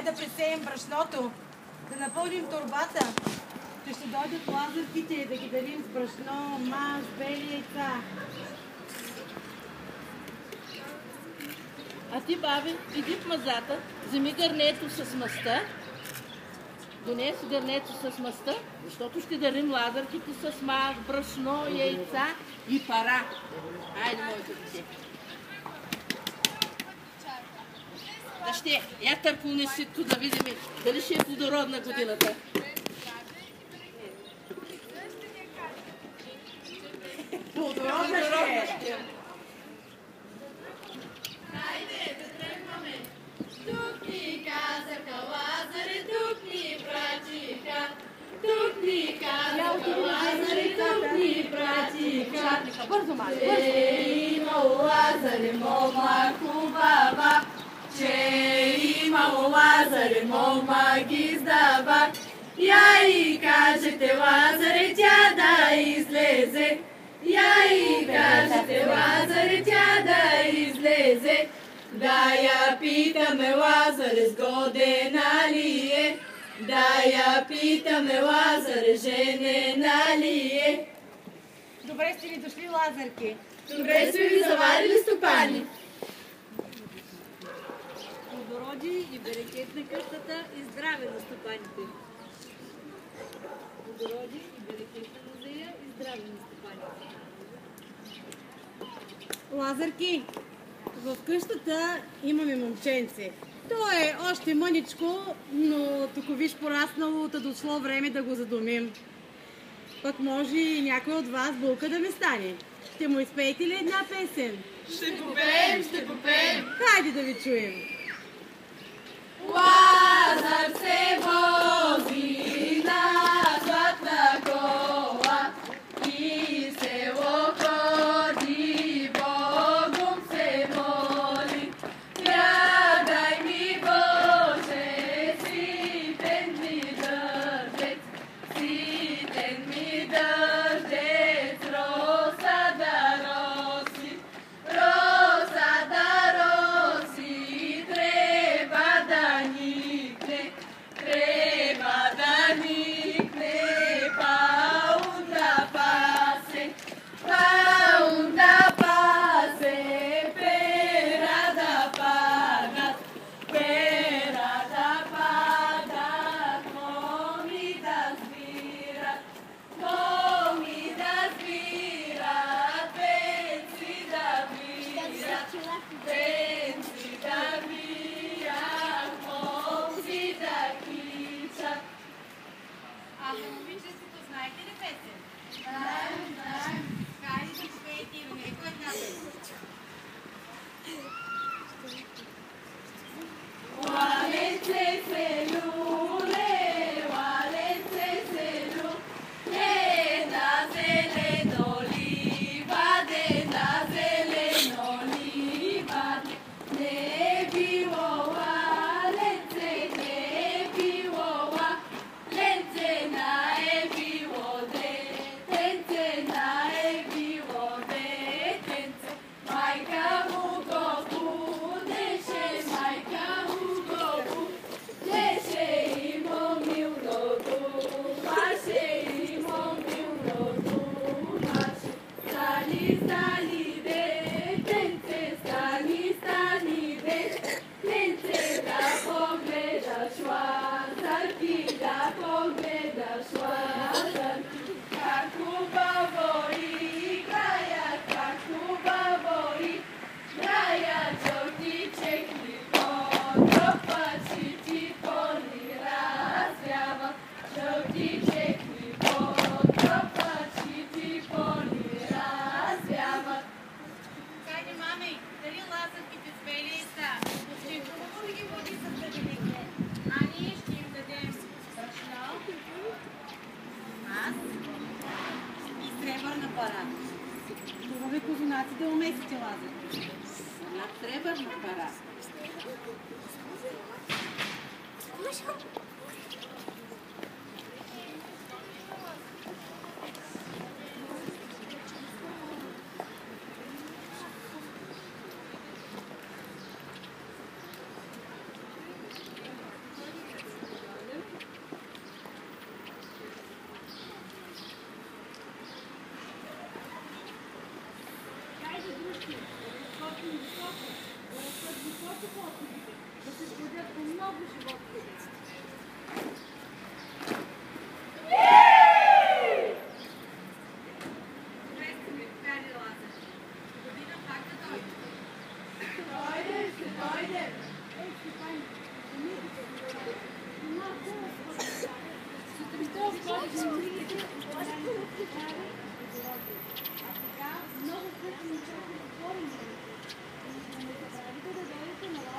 да пресеем брашното, да напълним торбата. Ще дойдат лазърките да ги дарим с брашно, мас, бели яйца. А ти, баби, иди в мазата, вземи гърнето с маста. Донеси гърнето с маста, защото ще дарим лазърките с мас, брашно, яйца и пара. Айде, моите дете. Да ще, я търкулни ситко да видим дали ще е плодородна годината. Плодородна ще е. Хайде да тръгваме. Тук ни казаха Лазаре, тук ни пратиха. Тук ни казаха Лазаре, тук ни пратиха. Бързо, мали, Че бързо. имало Лазаре, мома хубава. Че имало Лазаре, мома гиздава. Я и кажете Лазаре, тя да излезе. Я и кажете Лазаре, тя да излезе. Да я питаме Лазаре, сгодена ли е? Да я питаме Лазаре, женена ли е? Добре сте ли дошли, лазърки? Добре сме ви заварили стопани. Плодороди и берекет на къщата и здраве на стопаните. Плодороди и берекет на музея и здраве на стопаните. Лазърки, в къщата имаме момченце. То е още мъничко, но тук виж пораснало, та дошло време да го задумим. Пък може и някой от вас булка да ме стане. Ще му изпеете ли една песен? Ще попеем, ще попеем. Хайде да ви чуем. Лазар се вози на златна кола и село ходи, Богом се моли. Глядай ми, Боже, ситен ми дъждец, ситен ми дъждец, роса да роси, роса да роси, treba da nikne, pa onda pase, pera da pagat, momi da zbirat, pensi da birat, pensi da birat, momci da kičat. А момичетството знаете ли песен? Знаем. Хайде да попеете и в него една песен. Walece selule, walece selu, da zeleno livade, ne bilo walece, ne bilo walece, na e bilo detence, na e bilo detence, majka mu go budeše, majka mu go budeše, imao mi u rodu maše, imao mi u rodu maše. Stani, stani, detence, stani, stani, detence, da pogledaš Lazarki, da pogledaš Lazarki, kako babo igraja, kako babo igraja, čovniček mi potropa, ti poli razjava, čovniček mi potropa, ti poli razjava. Хайде, мами, дали лазърките с бели яйца? Ще е хубаво да ги води с бъдените. А ние ще им дадем брашно, мас и сребърна пара. Хубаво е козунаци да умесите лазърките. Една сребърна пара. Сутринта отворих книгите, останалите прави а сега много късно ни чака да отворим. Не забравяйте да дойдете на